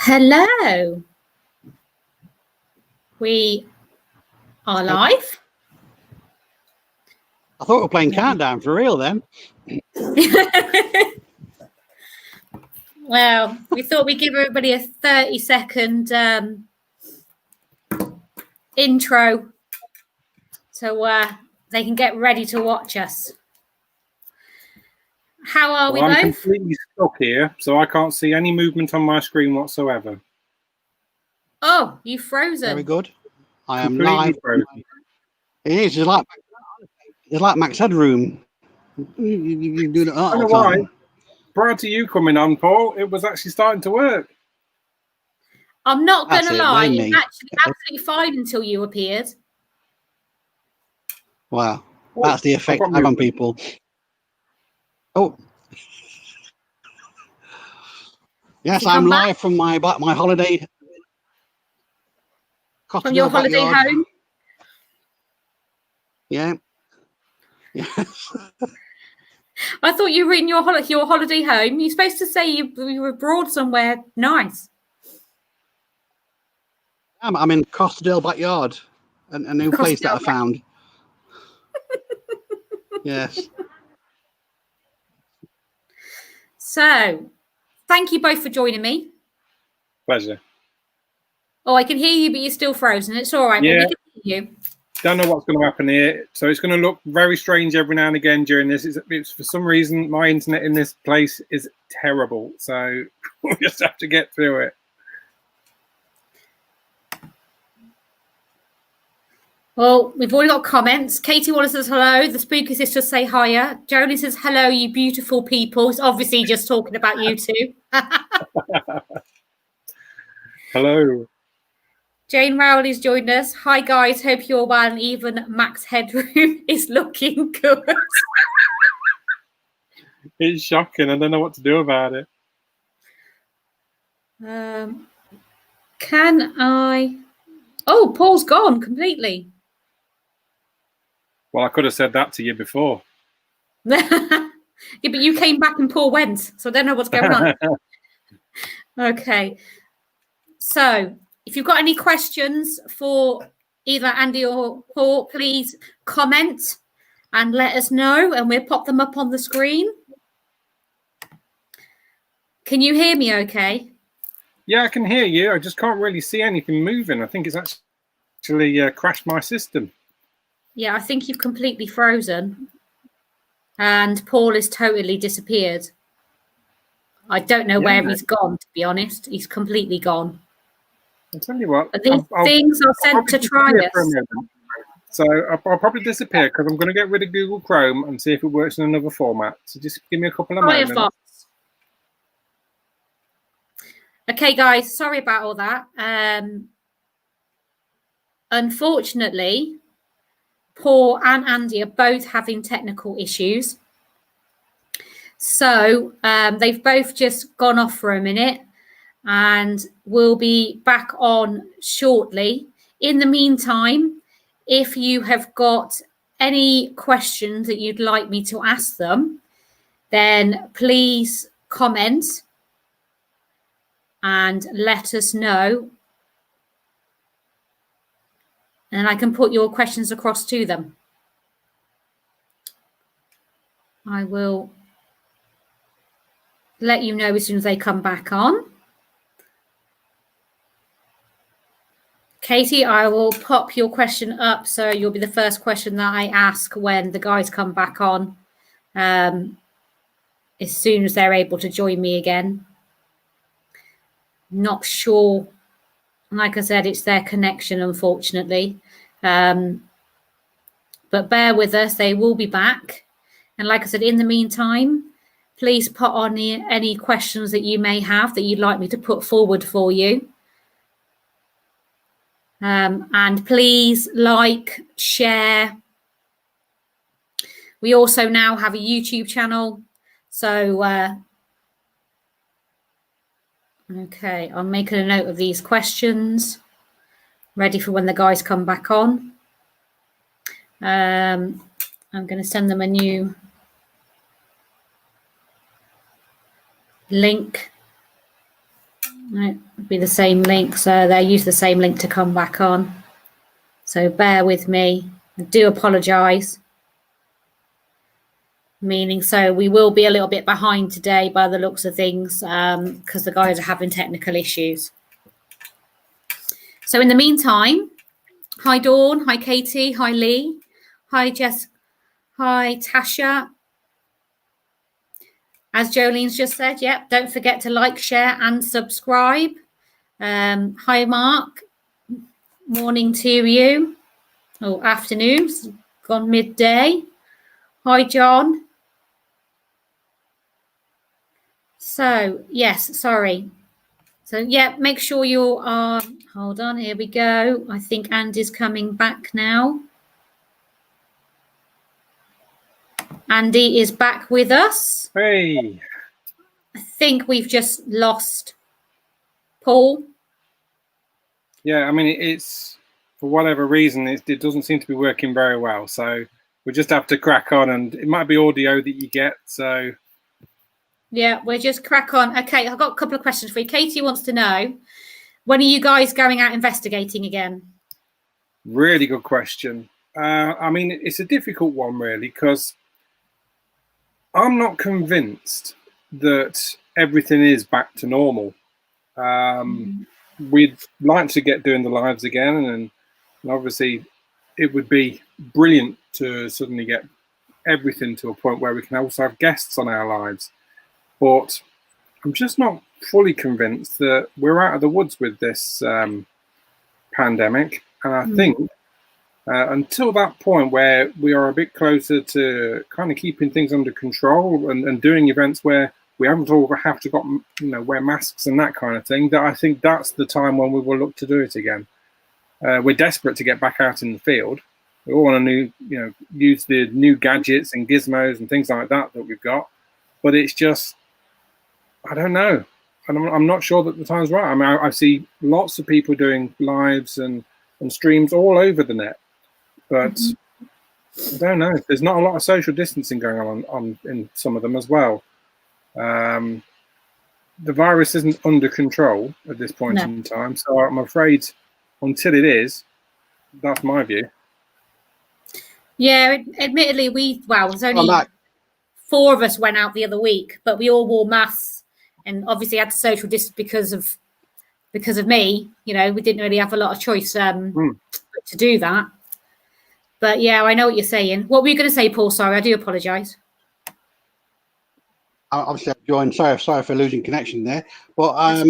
Hello. We are live. I thought we were playing countdown for real then. Well, we thought we'd give everybody a 30-second intro so they can get ready to watch us. How are we both? I'm completely stuck here, so I can't see any movement on my screen whatsoever. Oh, you've frozen. Very good. I am Completely live. frozen. It is. It's like Max Headroom. You do that I all don't know the why. time. Prior to you coming on, Paul, it was actually starting to work. I'm not going to lie. blame It's me. actually absolutely fine until you appeared. Wow. That's the effect I have on people. Oh. Yes, I'm live from my holiday. From your holiday backyard. home? Yeah. Yes. I thought you were in your holiday home. You're supposed to say you were abroad somewhere nice. I'm in Costa del backyard, a new place that I found. Yes. So, thank you both for joining me. Pleasure. Oh, I can hear you, but you're still frozen. It's all right. Yeah. But we can hear you. Don't know what's going to happen here. So it's going to look very strange every now and again during this. It's for some reason, my internet in this place is terrible. So we'll just have to get through it. Well, we've already got comments. Katie Wallace says hello. The Spooky Sisters say hiya. Jolene says hello, you beautiful people. It's obviously just talking about you two. Hello. Jane Rowley's joined us. Hi, guys. Hope you're well. And even Max Headroom is looking good. It's shocking. I don't know what to do about it. Can I? Oh, Paul's gone completely. Well, I could have said that to you before. Yeah, but you came back and Paul went, so I don't know what's going on. Okay. So, if you've got any questions for either Andy or Paul, please comment and let us know, and we'll pop them up on the screen. Can you hear me okay? Yeah, I can hear you. I just can't really see anything moving. I think it's actually crashed my system. Yeah, I think you've completely frozen. And Paul has totally disappeared. I don't know where he's gone, to be honest. He's completely gone. I'll tell you what. But these things are sent to try us. So I'll probably disappear because I'm going to get rid of Google Chrome and see if it works in another format. So just give me a couple of moments. Okay, guys, sorry about all that. Unfortunately, Paul and Andy are both having technical issues. So they've both just gone off for a minute and we'll be back on shortly. In the meantime, if you have got any questions that you'd like me to ask them, then please comment and let us know. And I can put your questions across to them. I will let you know as soon as they come back on. Katie, I will pop your question up so you'll be the first question that I ask when the guys come back on, as soon as they're able to join me again. Not sure. Like I said, it's their connection, unfortunately. But bear with us. They will be back. And like I said, in the meantime, please put on any questions that you may have that you'd like me to put forward for you. And please like, share. We also now have a YouTube channel. So, okay, I'm making a note of these questions. Ready for when the guys come back on. I'm going to send them a new link. No, it'll be the same link. So they use the same link to come back on. So bear with me. I do apologise. Meaning, so we will be a little bit behind today by the looks of things because the guys are having technical issues. So in the meantime, hi Dawn, hi Katie, hi Lee, hi Jess, hi Tasha. As Jolene's just said, yep, don't forget to like, share and subscribe. Hi Mark, morning to you. Oh, afternoon, it's gone midday. Hi John. So, yes, sorry. So, yeah, make sure you are, hold on, here we go. I think Andy's coming back now. Andy is back with us. Hey. I think we've just lost Paul. Yeah, I mean, it's for whatever reason, it doesn't seem to be working very well. So we just have to crack on, and it might be audio that you get. So yeah, we'll just crack on. Okay, I've got a couple of questions for you. Katie wants to know, when are you guys going out investigating again? really good question. I mean, it's a difficult one, really, because I'm not convinced that everything is back to normal. We'd like to get doing the lives again, and obviously it would be brilliant to suddenly get everything to a point where we can also have guests on our lives. But I'm just not fully convinced that we're out of the woods with this pandemic. And I think until that point where we are a bit closer to kind of keeping things under control and doing events where we haven't all have to wear masks and that kind of thing, that I think that's the time when we will look to do it again. We're desperate to get back out in the field. We all want to use the new gadgets and gizmos and things like that we've got. But it's just, I don't know. And I'm not sure that the time's right. I mean, I see lots of people doing lives and streams all over the net. But I don't know. There's not a lot of social distancing going on in some of them as well. The virus isn't under control at this point in time. So I'm afraid until it is, that's my view. Yeah, admittedly, there's only 4 of us went out the other week, but we all wore masks and obviously had to social distance because of me. We didn't really have a lot of choice to do that. But yeah, I know what you're saying. What were you going to say, Paul? Sorry, I do apologise. Obviously, I joined. Sorry for losing connection there. But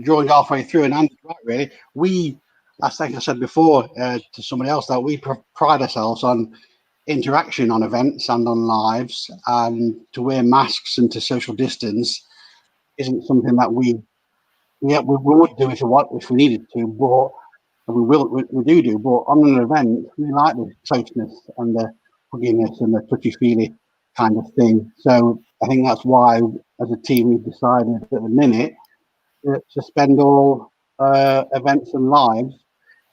joined halfway through, and Andy's right, really. I think I said before to somebody else that we pride ourselves on interaction on events and on lives, and to wear masks and to social distance isn't something that we would do if we needed to, but we do. But on an event, we like the closeness and the hugginess and the touchy-feely kind of thing. So I think that's why, as a team, we've decided at the minute to suspend all events and lives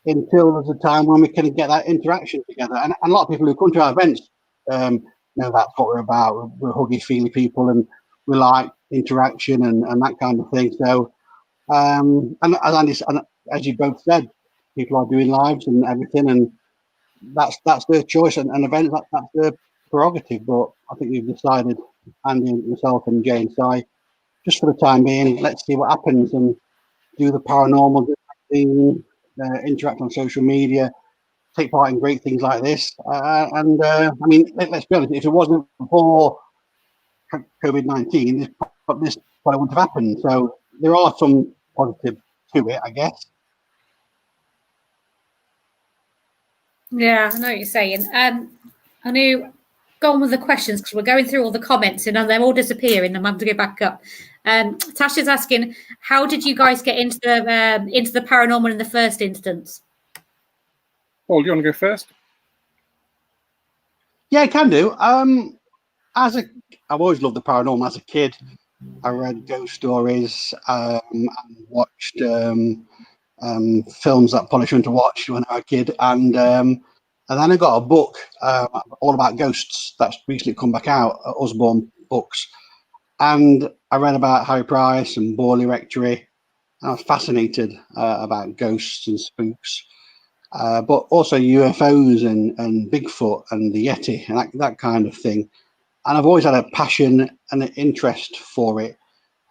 until there's a time when we can get that interaction together. And a lot of people who come to our events know that's what we're about. We're huggy, feely people, and we like interaction and that kind of thing. So, and as Andy, and as you both said, people are doing lives and everything, and that's their choice. And events, that's their prerogative. But I think we've decided, Andy, myself, and Jane, so just for the time being, let's see what happens and do the paranormal thing. Interact on social media, take part in great things like this, and I mean, let's be honest. If it wasn't for COVID-19, this probably wouldn't have happened. So there are some positive to it, I guess. Yeah, I know what you're saying. I knew. Go on with the questions because we're going through all the comments and they're all disappearing. I'm having to go back up. Tasha's asking, how did you guys get into the paranormal in the first instance? Paul, do you want to go first? Yeah, I can do. I've always loved the paranormal. As a kid, I read ghost stories and watched films that probably shouldn't have watched when I was a kid, and then I got a book all about ghosts that's recently come back out, Osborne Books, and I read about Harry Price and Borley Rectory, I was fascinated about ghosts and spooks, but also UFOs and Bigfoot and the Yeti and that kind of thing. And I've always had a passion and an interest for it,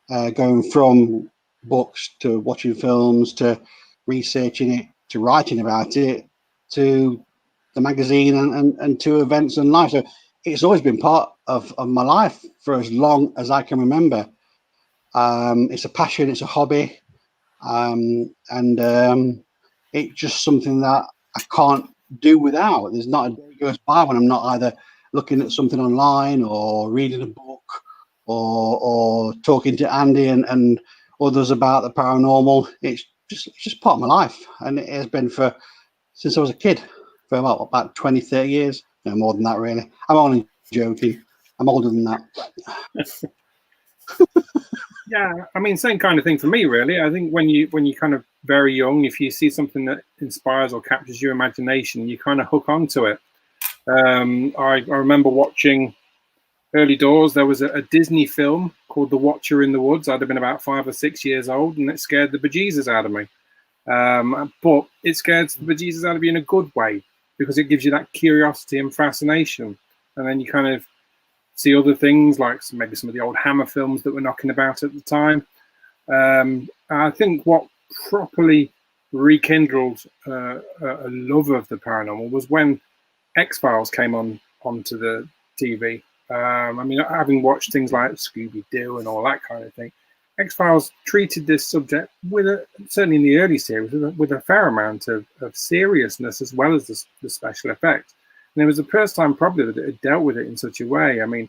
going from books to watching films to researching it to writing about it to the magazine and to events and life. So it's always been part of my life for as long as I can remember. It's a passion, it's a hobby, and it's just something that I can't do without. There's not a day goes by when I'm not either looking at something online or reading a book or talking to Andy and others about the paranormal. It's just part of my life, and it has been for since I was a kid, for about 20, 30 years. No more than that, really. I'm only joking. I'm older than that. Yeah, I mean, same kind of thing for me, really. I think when you kind of very young, if you see something that inspires or captures your imagination, you kind of hook onto it. I remember watching early doors. There was a Disney film called The Watcher in the Woods. I'd have been about 5 or 6 years old, and it scared the bejesus out of me. But it scares the bejesus out of you in a good way, because it gives you that curiosity and fascination. And then you kind of see other things like maybe some of the old Hammer films that were knocking about at the time. I think what properly rekindled a love of the paranormal was when X-Files came onto the TV. I mean, having watched things like Scooby-Doo and all that kind of thing, X-Files treated this subject certainly in the early series, with a fair amount of seriousness as well as the special effects. And it was the first time probably that it dealt with it in such a way. I mean,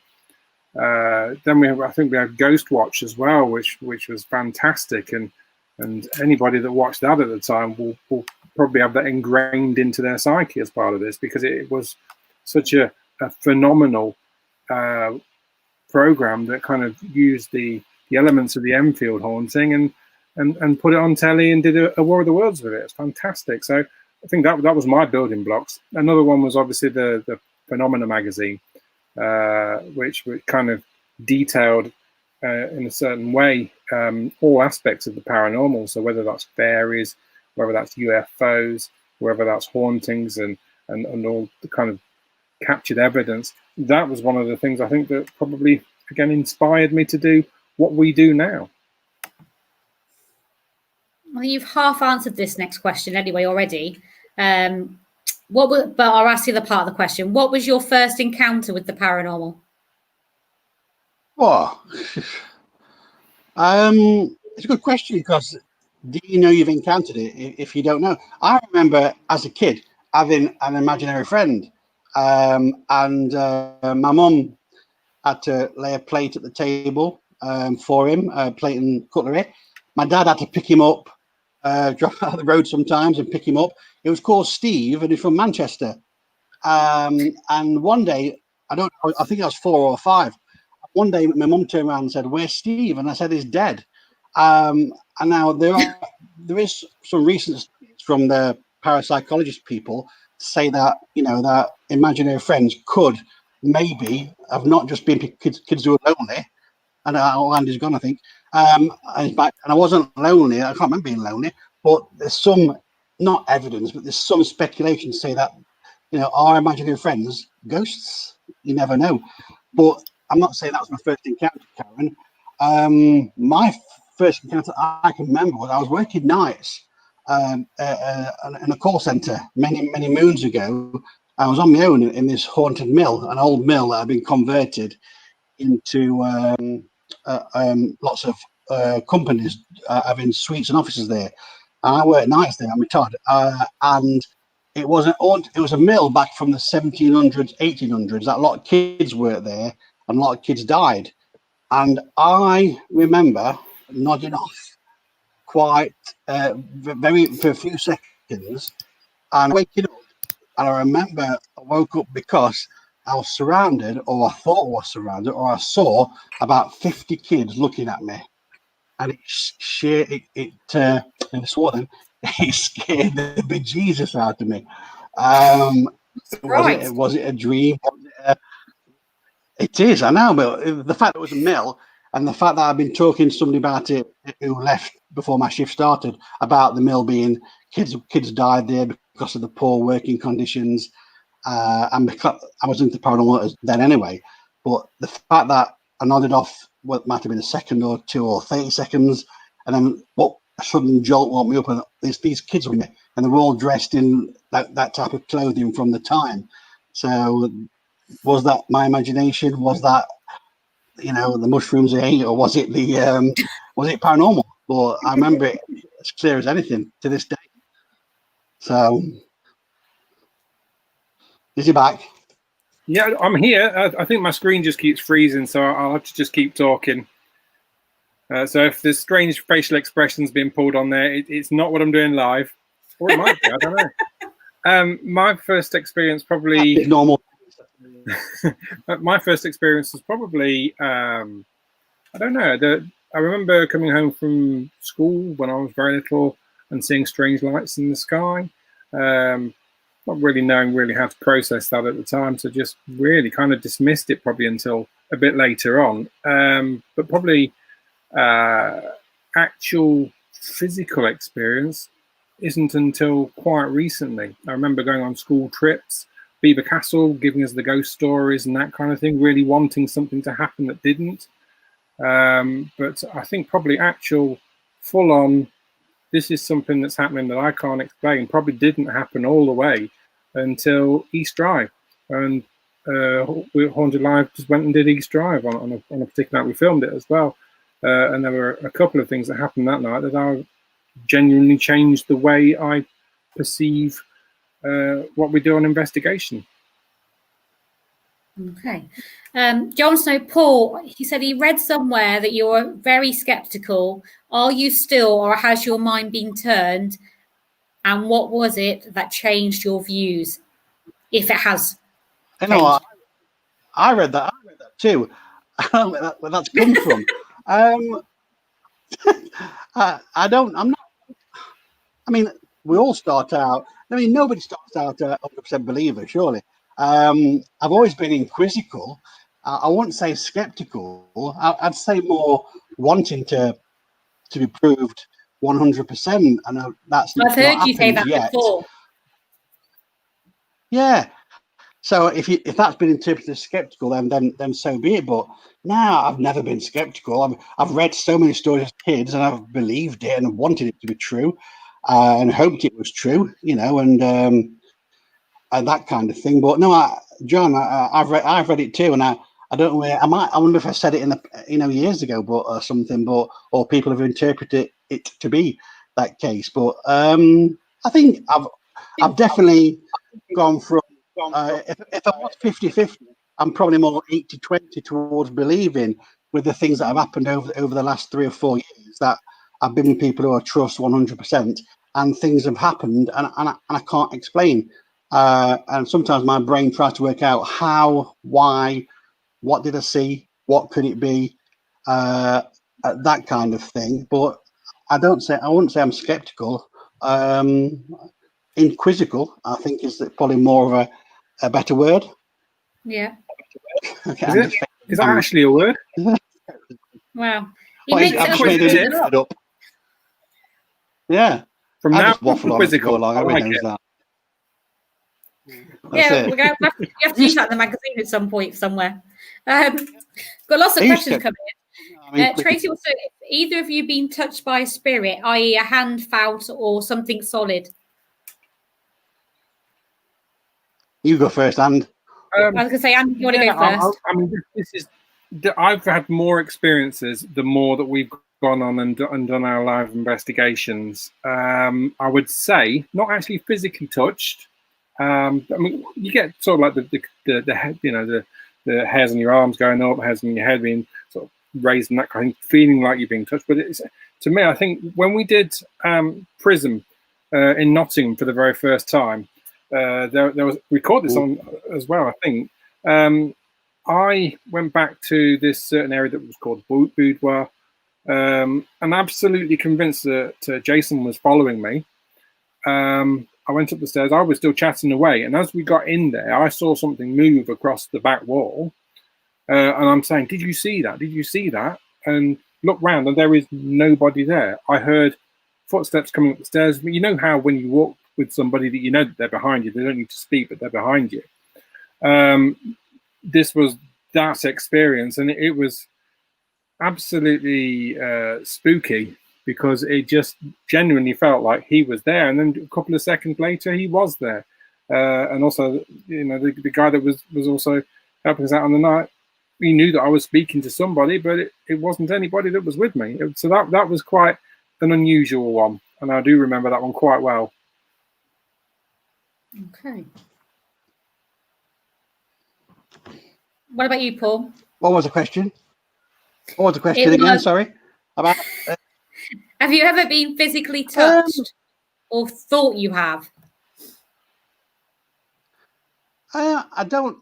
then I think we had Ghost Watch as well, which was fantastic, and anybody that watched that at the time will probably have that ingrained into their psyche as part of this, because it was such a phenomenal program that kind of used the elements of the Enfield haunting and put it on telly and did a War of the Worlds with it. It's fantastic. So I think that was my building blocks. Another one was obviously the Phenomena magazine, which kind of detailed in a certain way all aspects of the paranormal. So whether that's fairies, whether that's UFOs, whether that's hauntings and all the kind of captured evidence, that was one of the things I think that probably again inspired me to do what we do now. Well, you've half answered this next question anyway already. But I'll ask you the part of the question. What was your first encounter with the paranormal? Oh, it's a good question, because do you know you've encountered it if you don't know? I remember as a kid having an imaginary friend, and my mum had to lay a plate at the table for him, plate and cutlery. My dad had to pick him up, drop out the road sometimes and pick him up. It was called Steve, and he's from Manchester. And one day, I think I was 4 or 5. One day, my mum turned around and said, "Where's Steve?" And I said, "He's dead." And now there is some recent studies from the parapsychologist people to say that that imaginary friends could maybe have not just been kids who are lonely. And Andy's gone, I think. And I wasn't lonely. I can't remember being lonely. But there's some, not evidence, but there's some speculation to say that our imaginary friends, ghosts. You never know. But I'm not saying that was my first encounter, Karen. My first encounter I can remember was I was working nights in a call centre many moons ago. I was on my own in this haunted mill, an old mill that had been converted into lots of companies having suites and offices there. And I worked nights there. I'm retired, and it was a mill back from the 1700s, 1800s. That a lot of kids worked there, and a lot of kids died. And I remember nodding off quite for a few seconds, and waking up. And I remember I woke up because I was surrounded, or I thought I was surrounded, or I saw about 50 kids looking at me. And it scared the bejesus out of me. Was it a dream? It is, I know, but the fact it was a mill, And the fact that I've been talking to somebody about it who left before my shift started about the mill being kids died there because of the poor working conditions, and because I was into paranormal then anyway. But the fact that I nodded off what might have been a second or two or 30 seconds, and then what a sudden jolt woke me up, and these kids were there, and they were all dressed in that type of clothing from the time. So was that my imagination? Was that, you know, the mushrooms I ate, or was it was it paranormal? But I remember it as clear as anything to this day. So is he back? Yeah, I'm here. I think my screen just keeps freezing, so I'll have to just keep talking. So if there's strange facial expressions being pulled on there, it's not what I'm doing live, or it might be. I don't know. My first experience probably normal. My first experience was probably I don't know. I remember coming home from school when I was very little and seeing strange lights in the sky. Not really knowing really how to process that at the time, so just really kind of dismissed it probably until a bit later on. But probably actual physical experience isn't until quite recently. I remember going on school trips, Beaver Castle giving us the ghost stories and that kind of thing, really wanting something to happen that didn't. But I think probably actual full-on, this is something that's happening that I can't explain, probably didn't happen all the way until East Drive. And Haunted Live just went and did East Drive on a particular night. We filmed it as well. And there were a couple of things that happened that night that I genuinely changed the way I perceive what we do on investigation. Okay. Jon Snow, Paul, he said he read somewhere that you're very skeptical. Are you still, or has your mind been turned? And what was it that changed your views, if it has? I know. I read that. I read that too. I don't know where that's come from. I don't. I'm not. I mean, we all start out. I mean, nobody starts out a 100% believer, surely. I've always been inquisical. I wouldn't say skeptical. I'd say more wanting to be proved 100%. I know that's. I've heard you say that yet. before. Yeah. So if that's been interpreted as skeptical, then so be it. But now I've never been skeptical. I've read so many stories as kids, and I've believed it and wanted it to be true, and hoped it was true, you know, and that kind of thing. But no, John, I've read it too, and I don't know where I wonder if I said it in the years ago, but or something, or people have interpreted it to be that case. But I think I've definitely gone from. If I was 50-50, I'm probably more 80-20 towards believing with the things that have happened over the last 3 or 4 years, that I've been with people who I trust 100%, and things have happened and I can't explain. And sometimes my brain tries to work out how, why, what did I see, what could it be, that kind of thing. But I wouldn't say I'm skeptical. Inquisical, I think, is probably more of a better word. Yeah. Okay, is that actually a word? Wow. I've just made it up. Yeah. From I now just waffle on quizzical. along. Everybody knows that. Yeah, you have to use that in the magazine at some point somewhere. Got lots of questions coming in. Tracy will say, if either of you been touched by a spirit, i.e. a hand, felt, or something solid? You go first, and I was going to say, Andy, you want to go first? I mean, I've had more experiences the more that we've gone on and done our live investigations. I would say not actually physically touched. I mean, you get sort of like the head, you know, the hairs on your arms going up, hairs on your head being sort of raised, and that kind of feeling like you're being touched. But it's, to me, I think when we did Prism in Nottingham for the very first time, there was, we recorded this on as well, I think. I went back to this certain area that was called Boudoir, and absolutely convinced that Jason was following me. I went up the stairs. I was still chatting away, and as we got in there, I saw something move across the back wall, and I'm saying, "Did you see that? Did you see that?" and looked round, and there is nobody there. I heard footsteps coming up the stairs. But you know how when you walk with somebody that you know that they're behind you, they don't need to speak, but they're behind you. This was that experience, and it was absolutely spooky, because it just genuinely felt like he was there, and then a couple of seconds later he was there. And also, you know, the guy that was also helping us out on the night, he knew that I was speaking to somebody, but it wasn't anybody that was with me. So that was quite an unusual one, and I do remember that one quite well. Okay. What about you, Paul? What was the question? What was the question again? Sorry. About. Have you ever been physically touched, or thought you have? I don't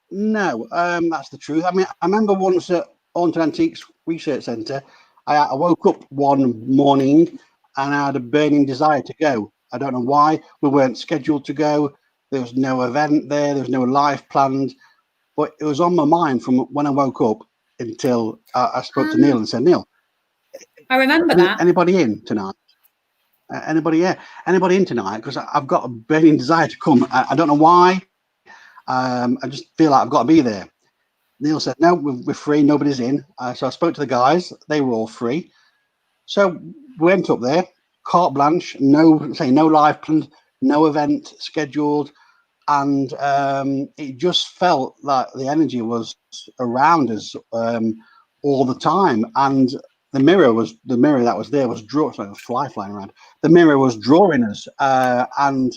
know. That's the truth. I mean, I remember once at Haunted Antiques Research Centre, I woke up one morning and I had a burning desire to go. I don't know why. We weren't scheduled to go. There was no event there. There was no life planned. But it was on my mind from when I woke up until I spoke to Neil and said, Neil, I remember that. Anybody in tonight? Anybody in tonight? Because I've got a burning desire to come. I don't know why. I just feel like I've got to be there. Neil said, no, we're free. Nobody's in. So I spoke to the guys. They were all free. So we went up there, carte blanche, no live planned, no event scheduled. And it just felt like the energy was around us all the time. And the mirror that was there was drawing. Sorry, a fly flying around. The mirror was drawing us, and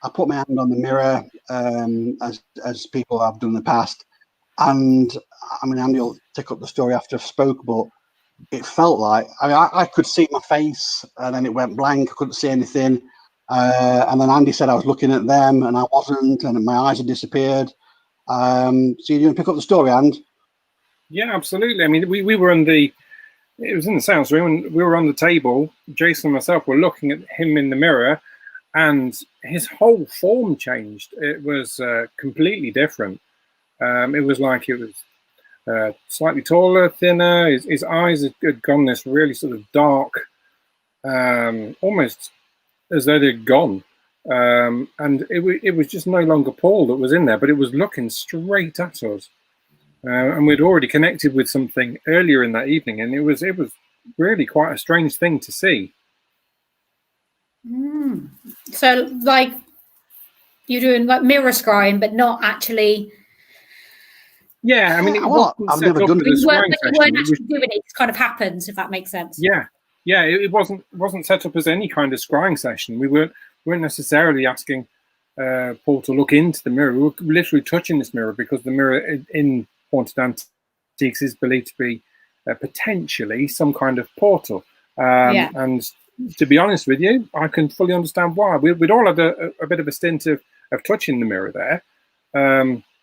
I put my hand on the mirror, as people have done in the past. And I mean, Andy will take up the story after I've spoke, but it felt like I could see my face, and then it went blank. I couldn't see anything. And then Andy said I was looking at them, and I wasn't, and my eyes had disappeared. So you going to pick up the story, And? Yeah, absolutely. I mean, we were it was in the sounds room, and we were on the table. Jason and myself were looking at him in the mirror, and his whole form changed. It was completely different. It was like it was slightly taller, thinner. His eyes had gone this really sort of dark, almost as though they'd gone. And it was just no longer Paul that was in there, but it was looking straight at us. And we'd already connected with something earlier in that evening, and it was really quite a strange thing to see. So, like, you're doing like mirror scrying, but not actually. Yeah, I mean, I've never done it. You weren't actually doing it. It kind of happens, if that makes sense. Yeah, it wasn't set up as any kind of scrying session. We weren't necessarily asking Paul to look into the mirror. We were literally touching this mirror, because the mirror in Haunted Antiques is believed to be potentially some kind of portal. And to be honest with you, I can fully understand why. We'd all had a bit of a stint of touching the mirror there.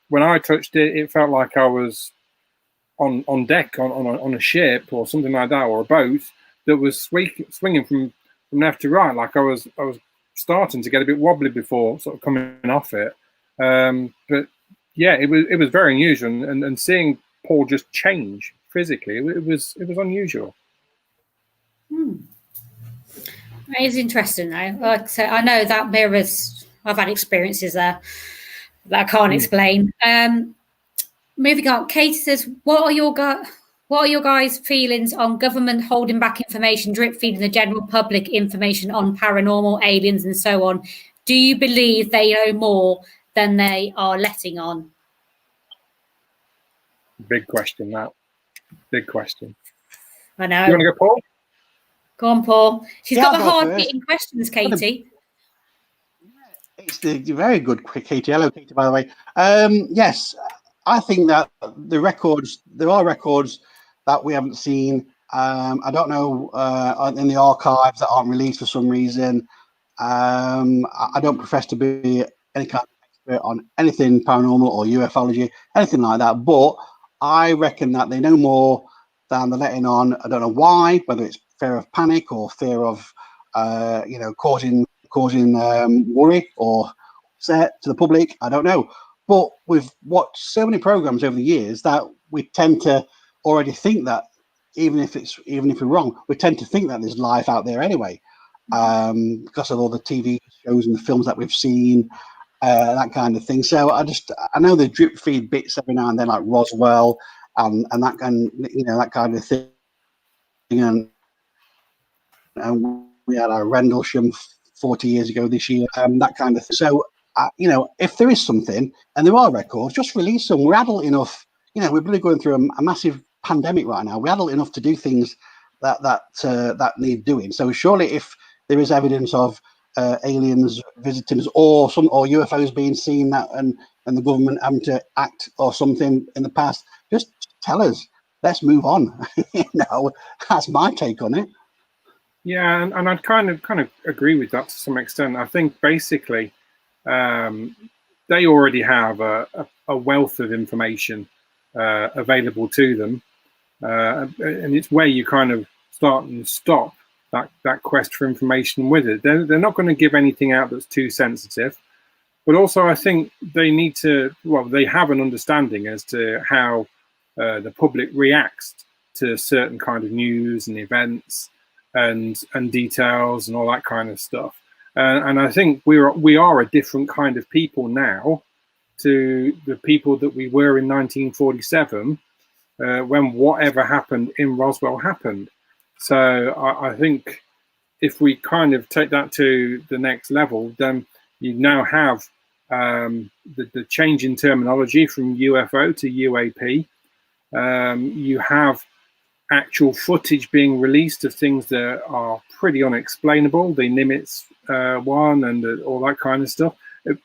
When I touched it, it felt like I was on deck on a ship or something like that, or a boat that was swinging from left to right. Like I was starting to get a bit wobbly before sort of coming off it. But yeah, it was very unusual, and seeing Paul just change physically, it was unusual. It is interesting, though. Like I said, I know that mirrors. I've had experiences there that I can't explain. Moving on, Katie says, "What are your guys' feelings on government holding back information, drip feeding the general public information on paranormal, aliens, and so on? Do you believe they know more than they are letting on?" Big question, that. Big question. I know. You want to go, Paul? Go on, Paul. She's got the hard-hitting questions, Katie. It's the very good, Katie. Hello, Katie, by the way. Yes, I think that there are records that we haven't seen. I don't know, in the archives that aren't released for some reason. I don't profess to be any kind of expert on anything paranormal or ufology, anything like that. But I reckon that they know more than they're letting on. I don't know why, whether it's fear of panic or fear of, causing worry or upset to the public. I don't know. But we've watched so many programs over the years that we tend to already think that even if we're wrong, we tend to think that there's life out there anyway, because of all the TV shows and the films that we've seen, that kind of thing. So I know the drip feed bits every now and then, like Roswell and that kind, that kind of thing, and we had our Rendlesham 40 years ago this year, that kind of thing. So if there is something and there are records, just release them. We're adult enough. We're really going through a massive pandemic right now. We're adult enough to do things that need doing. So surely, if there is evidence of aliens visiting us or UFOs being seen, that and the government having to act or something in the past, just tell us. Let's move on. That's my take on it. Yeah, and I'd kind of agree with that to some extent. I think basically they already have a wealth of information available to them, and it's where you kind of start and stop that quest for information with it. They're not going to give anything out that's too sensitive, but also I think they need to, they have an understanding as to how the public reacts to certain kind of news and events and details and all that kind of stuff. And I think we are a different kind of people now to the people that we were in 1947 when whatever happened in Roswell happened. So I think if we kind of take that to the next level, then you now have the change in terminology from UFO to UAP. You have actual footage being released of things that are pretty unexplainable, the Nimitz one and all that kind of stuff,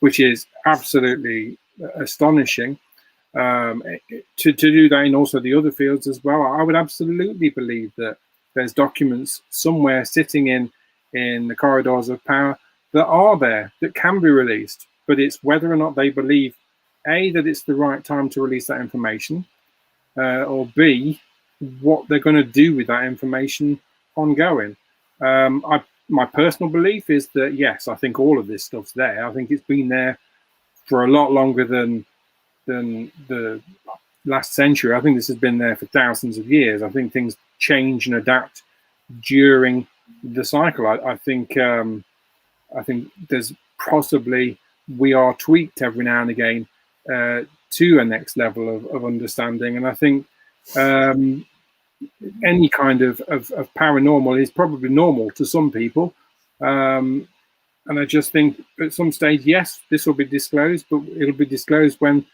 which is absolutely astonishing. To do that in also the other fields as well, I would absolutely believe that there's documents somewhere sitting in the corridors of power that are there, that can be released, but it's whether or not they believe, A, that it's the right time to release that information, or B, what they're going to do with that information ongoing. My personal belief is that, yes, I think all of this stuff's there. I think it's been there for a lot longer than the last century. I think this has been there for thousands of years. I think things change and adapt during the cycle. I think there's possibly, we are tweaked every now and again to a next level of understanding. And I think any kind of paranormal is probably normal to some people. And I just think at some stage, yes, this will be disclosed, but it'll be disclosed when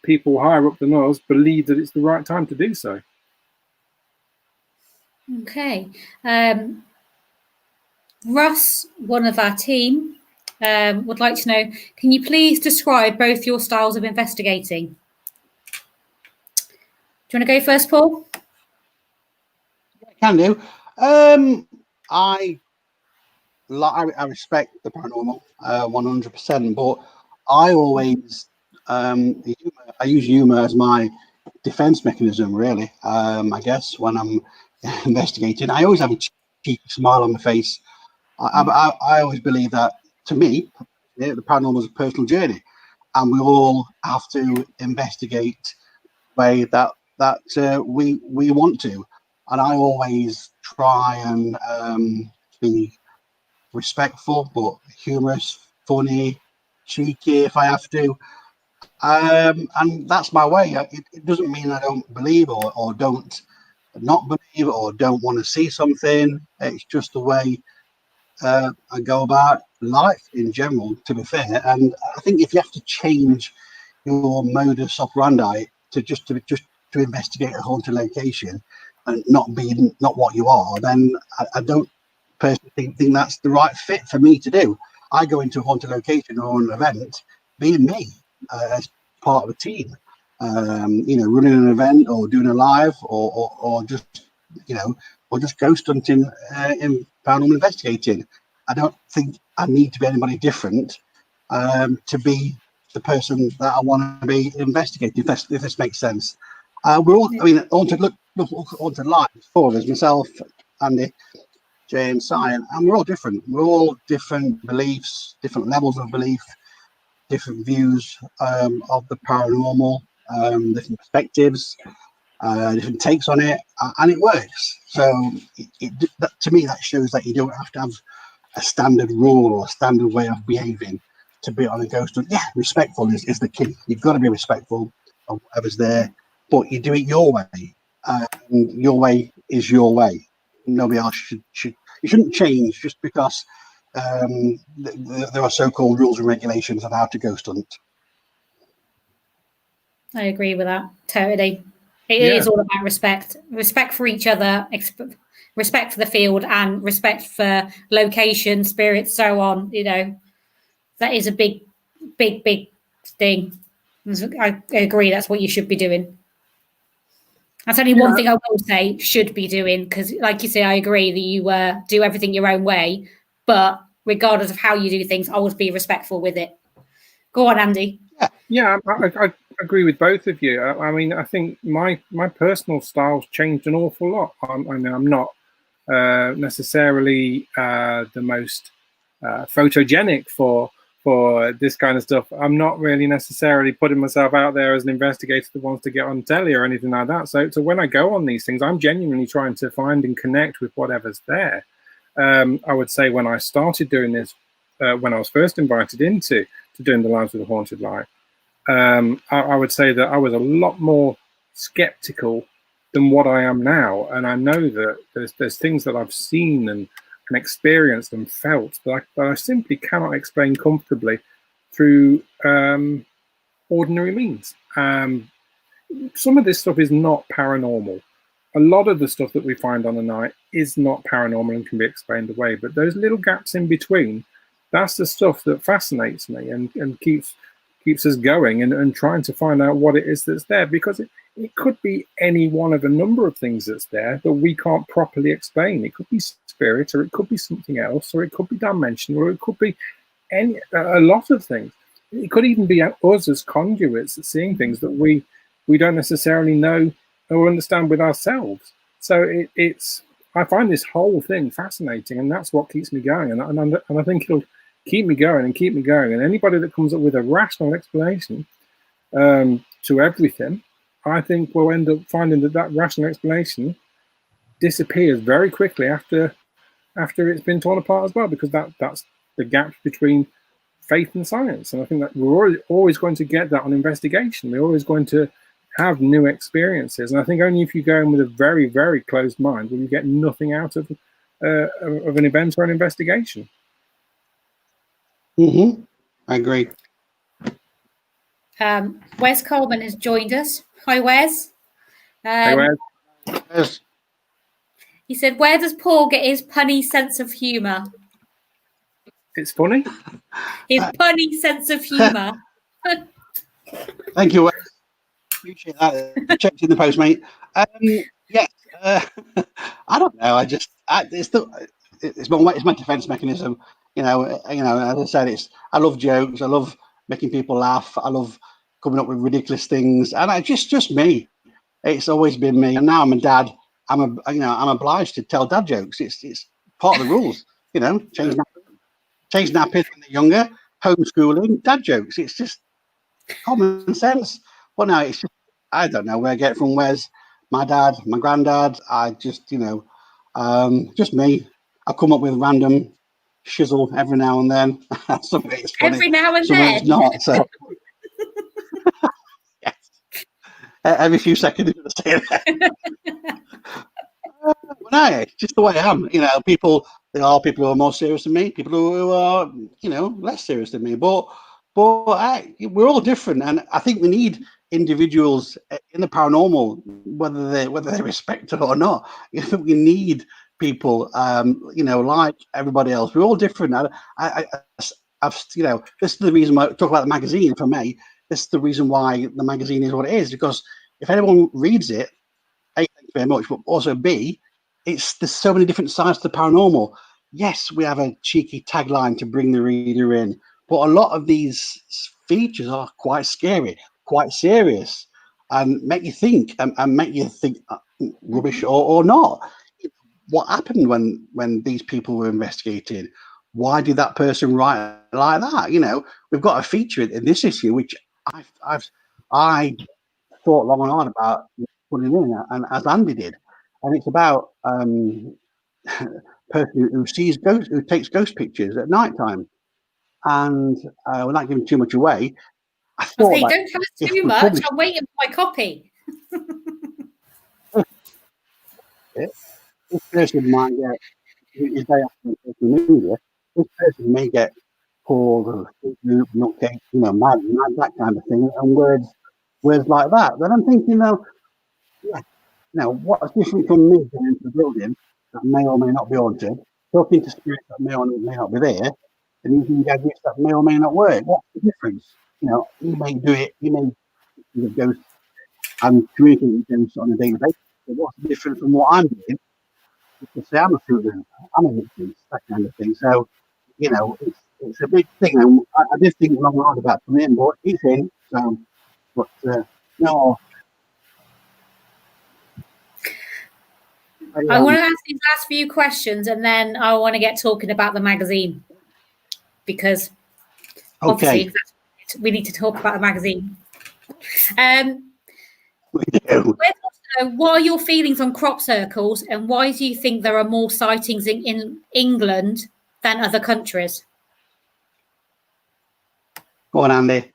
people higher up than us believe that it's the right time to do so. Okay. Russ, one of our team, would like to know, can you please describe both your styles of investigating? Do you want to go first, Paul? Can do. I respect the paranormal 100%, but I always I use humor as my defense mechanism, really. I guess when I'm investigating, I always have a cheeky smile on my face. I always believe that, to me, the paranormal is a personal journey, and we all have to investigate the way that we want to. And I always try and be respectful, but humorous, funny, cheeky if I have to. And that's my way. It doesn't mean I don't believe or don't not believe or don't want to see something. It's just the way I go about life in general, to be fair. And I think if you have to change your modus operandi to investigate a haunted location and not what you are, then I don't personally think that's the right fit for me to do. I go into a haunted location or an event being me, as part of a team, running an event or doing a live or just ghost hunting in paranormal investigating. I don't think I need to be anybody different to be the person that I want to be investigating, if this makes sense. We're all, haunted live, four of us, myself, Andy, Jay and Si, and we're all different. We're all different beliefs, different levels of belief, different views of the paranormal, different perspectives. different takes on it, and it works. So to me, that shows that you don't have to have a standard rule or a standard way of behaving to be on a ghost hunt. Yeah, respectful is the key. You've got to be respectful of whatever's there, but you do it your way. And your way is your way. Nobody else should. You shouldn't change just because there are so-called rules and regulations on how to ghost hunt. I agree with that totally. It is all about respect for each other, respect for the field, and respect for location, spirits, so on. You know, that is a big thing. I agree. That's what you should be doing. That's only one thing I will say should be doing, because, like you say, I agree that you do everything your own way, but regardless of how you do things, always be respectful with it. Go on, Andy. Yeah, I agree with both of you. I mean, I think my personal style's changed an awful lot. I'm not necessarily the most photogenic for this kind of stuff. I'm not really necessarily putting myself out there as an investigator that wants to get on telly or anything like that. So when I go on these things, I'm genuinely trying to find and connect with whatever's there. I would say when I started doing this, when I was first invited into doing the Lives of the Haunted Live, I would say that I was a lot more skeptical than what I am now. And I know that there's things that I've seen and experienced and felt that I simply cannot explain comfortably through ordinary means. Some of this stuff is not paranormal. A lot of the stuff that we find on a night is not paranormal and can be explained away, but those little gaps in between, that's the stuff that fascinates me and keeps us going and trying to find out what it is that's there, because it could be any one of a number of things that's there that we can't properly explain. It could be spirit, or it could be something else, or it could be dimension, or it could be a lot of things. It could even be us as conduits seeing things that we don't necessarily know or understand with ourselves. So I find this whole thing fascinating, and that's what keeps me going. And I think it'll keep me going and keep me going. And anybody that comes up with a rational explanation to everything, I think we'll end up finding that rational explanation disappears very quickly after it's been torn apart as well, because that's the gap between faith and science. And I think that we're always going to get that on investigation. We're always going to have new experiences. And I think only if you go in with a very, very closed mind will you get nothing out of an event or an investigation. I agree. Wes Coleman has joined us. Hi, Wes. Hey, Wes. Yes. He said, where does Paul get his punny sense of humour? It's funny. His punny sense of humour. Thank you, Wes. Appreciate that. Checked in the post, mate. Yes. I don't know. It's my defence mechanism. You know. As I said, I love jokes. I love making people laugh. I love coming up with ridiculous things, and it's just me. It's always been me. And now I'm a dad. I'm obliged to tell dad jokes. It's part of the rules. You know, change nappies when they're younger. Homeschooling, dad jokes. It's just common sense. But no, it's just, I don't know where I get it from. Where's my dad, my granddad? I just, just me. I come up with random shizzle every now and then. Some of it's funny. Every now and some then. Of it's not. So yes, every few seconds you're going to say that. No, it's just the way I am. There are people who are more serious than me. People who are, less serious than me. But we're all different, and I think we need individuals in the paranormal, whether they respect it or not. We need people, like everybody else. We're all different. I've this is the reason why I talk about the magazine. For me, this is the reason why the magazine is what it is, because if anyone reads it, A, thank you very much, but also B, there's so many different sides to the paranormal. Yes, we have a cheeky tagline to bring the reader in, but a lot of these features are quite scary, quite serious, and make you think, and make you think rubbish or not. What happened when these people were investigated? Why did that person write like that? We've got a feature in this issue which I thought long and hard about put it in, and as Andy did, and it's about person who sees ghosts, who takes ghost pictures at night time, and without giving too much away, I thought don't tell us too much. I'm waiting for my copy. This person might get, if they have social media, this person may get called or nutcase, mad, that kind of thing, and words like that. Then I'm thinking, what's different from me going into the building that may or may not be haunted, talking to spirits that may or may not be there, and using gadgets that may or may not work? What's the difference? He may do it, he may go and communicate with ghosts on a daily basis. But what's the difference from what I'm doing? Because say I'm a shooter, I'm a victim, that kind of thing. So, it's a big thing. And I did think long hard about coming in, but it's in. So, but no. I want to ask these last few questions, and then I want to get talking about the magazine, because obviously we need to talk about the magazine. What are your feelings on crop circles, and why do you think there are more sightings in England than other countries? Go on, Andy.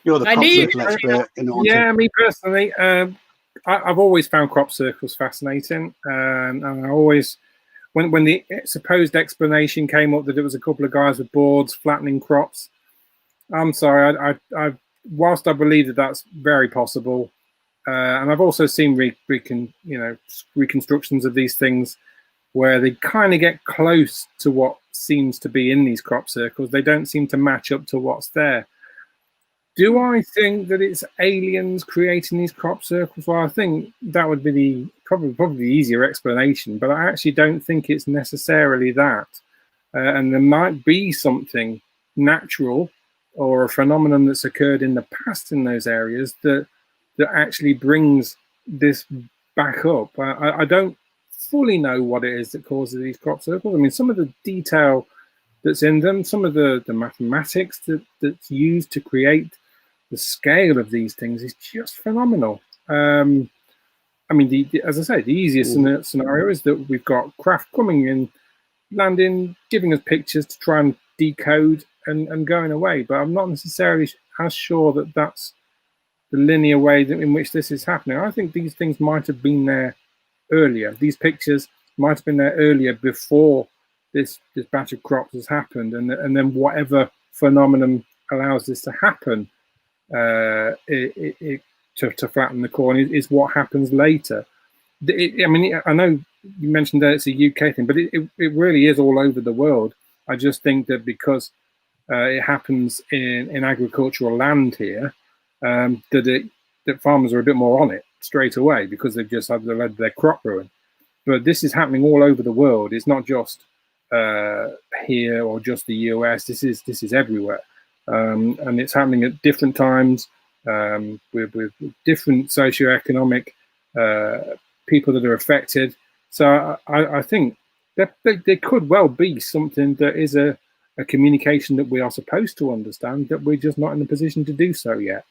You're the crop circle expert in the haunted. Yeah, me personally, I've always found crop circles fascinating, and I always, when the supposed explanation came up that it was a couple of guys with boards flattening crops, I'm sorry, I whilst I believe that that's very possible, and I've also seen reconstructions of these things where they kind of get close to what seems to be in these crop circles. They don't seem to match up to what's there. Do I think that it's aliens creating these crop circles? Well, I think that would be probably the easier explanation, but I actually don't think it's necessarily that. And there might be something natural or a phenomenon that's occurred in the past in those areas that actually brings this back up. I don't fully know what it is that causes these crop circles. I mean, some of the detail that's in them, some of the mathematics that's used to create the scale of these things is just phenomenal. I mean, as I say, the easiest scenario is that we've got craft coming in, landing, giving us pictures to try and decode and going away. But I'm not necessarily as sure that that's the linear way in which this is happening. I think these things might have been there earlier. These pictures might have been there earlier before this batch of crops has happened, and then whatever phenomenon allows this to happen to flatten the corn is what happens later. I mean, I know you mentioned that it's a UK thing, but it really is all over the world. I just think that because it happens in agricultural land here, that farmers are a bit more on it straight away because they've just had their crop ruined. But this is happening all over the world. It's not just here or just the US. This is everywhere, and it's happening at different times with different socioeconomic people that are affected. So I think that there could well be something that is a communication that we are supposed to understand, that we're just not in a position to do so yet.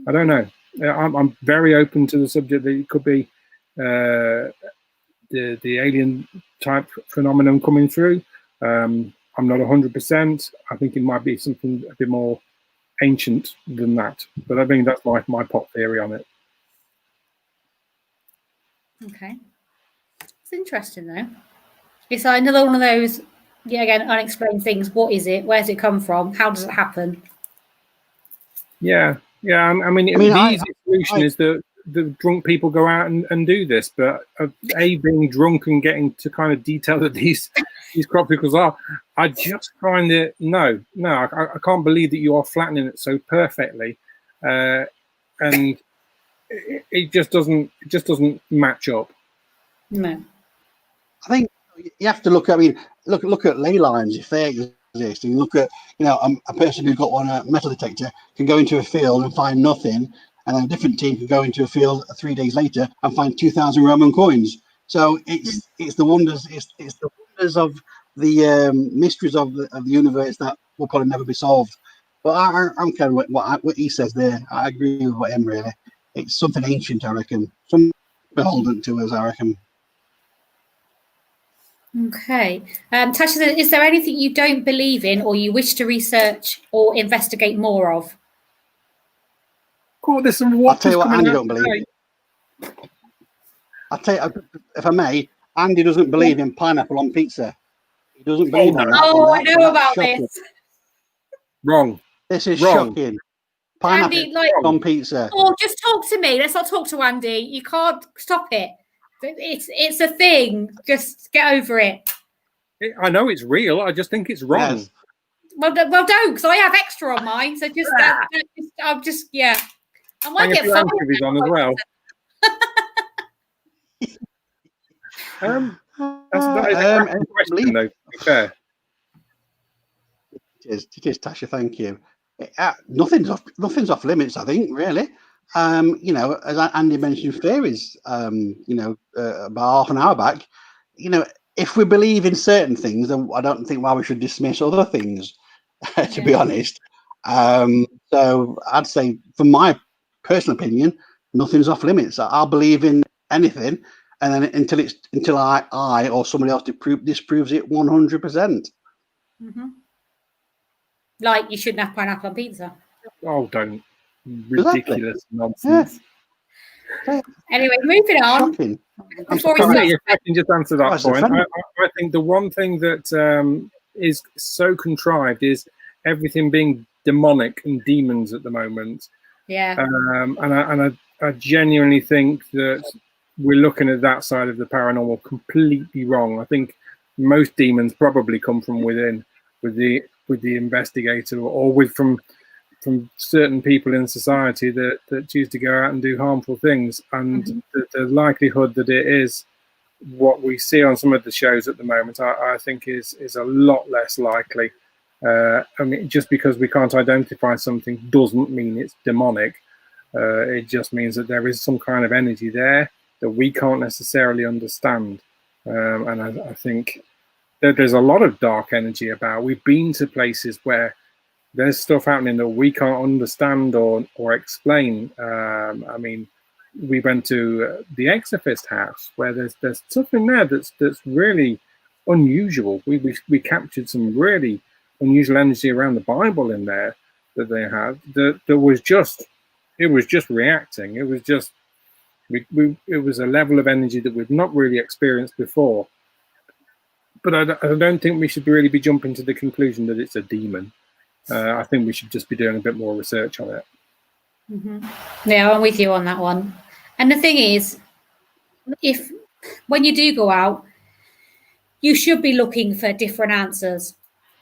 I don't know. I'm very open to the subject that it could be the alien type phenomenon coming through. I'm not 100%. I think it might be something a bit more ancient than that. But I think that's my pop theory on it. Okay. It's interesting, though. It's another one of those, again, unexplained things. What is it? Where's it come from? How does it happen? Yeah. I mean the easy solution is that the drunk people go out and do this, but being drunk and getting to kind of detail that these crop circles are, I just find it I can't believe that you are flattening it so perfectly, and it just doesn't match up. No, I think you have to look at. I mean, look at ley lines if they exist. And look at a person who's got a metal detector can go into a field and find nothing, and then a different team can go into a field 3 days later and find 2,000 Roman coins. So it's the wonders. It's the wonders of the mysteries of the universe that will probably never be solved. But I'm kind of what he says there. I agree with him really. it's something ancient, I reckon. Something beholden to us, I reckon. Okay. Tasha, is there anything you don't believe in or you wish to research or investigate more of? Cool, there's some I'll tell you what Andy don't believe in. I'll tell you, if I may, Andy doesn't believe in pineapple on pizza. He doesn't believe in that. Oh, I know about this. Wrong. This is Wrong. shocking. Pineapple Andy, like, on pizza. Oh, just talk to me. Let's not talk to Andy. You can't stop it. It's a thing. Just get over it. I know it's real. I just think it's wrong. Yes. Well, don't, because I have extra on mine. So just, I'm just, yeah. I might get fired. On as well. That is a question, though, to be fair. It is, Tasha. Thank you. Nothing's off limits. I think, really. You know, as Andy mentioned, fairies. You know, about half an hour back. You know, if we believe in certain things, then I don't think why we should dismiss other things. To be honest. So I'd say, from my personal opinion, nothing's off limits. I'll believe in anything, and then until I or somebody else disproves it 100%. Like you shouldn't have pineapple on pizza. Oh, don't. Ridiculous nonsense. Yeah. Anyway, moving on. If I can just answer that point, I think the one thing that is so contrived is everything being demonic and demons at the moment. Yeah. And I genuinely think that we're looking at that side of the paranormal completely wrong. I think most demons probably come from within, with the investigator, or from certain people in society that choose to go out and do harmful things. And the likelihood that it is what we see on some of the shows at the moment, I think is a lot less likely. I mean, just because we can't identify something doesn't mean it's demonic. It just means that there is some kind of energy there that we can't necessarily understand. And I think that there's a lot of dark energy about. We've been to places where there's stuff happening that we can't understand or explain. I mean, we went to the Exorcist house where there's stuff in there that's really unusual. We captured some really unusual energy around the Bible in there that they had. That was just reacting. It was just it was a level of energy that we've not really experienced before. But I don't think we should really be jumping to the conclusion that it's a demon. I think we should just be doing a bit more research on it. Yeah, I'm with you on that one. And the thing is, when you do go out, you should be looking for different answers.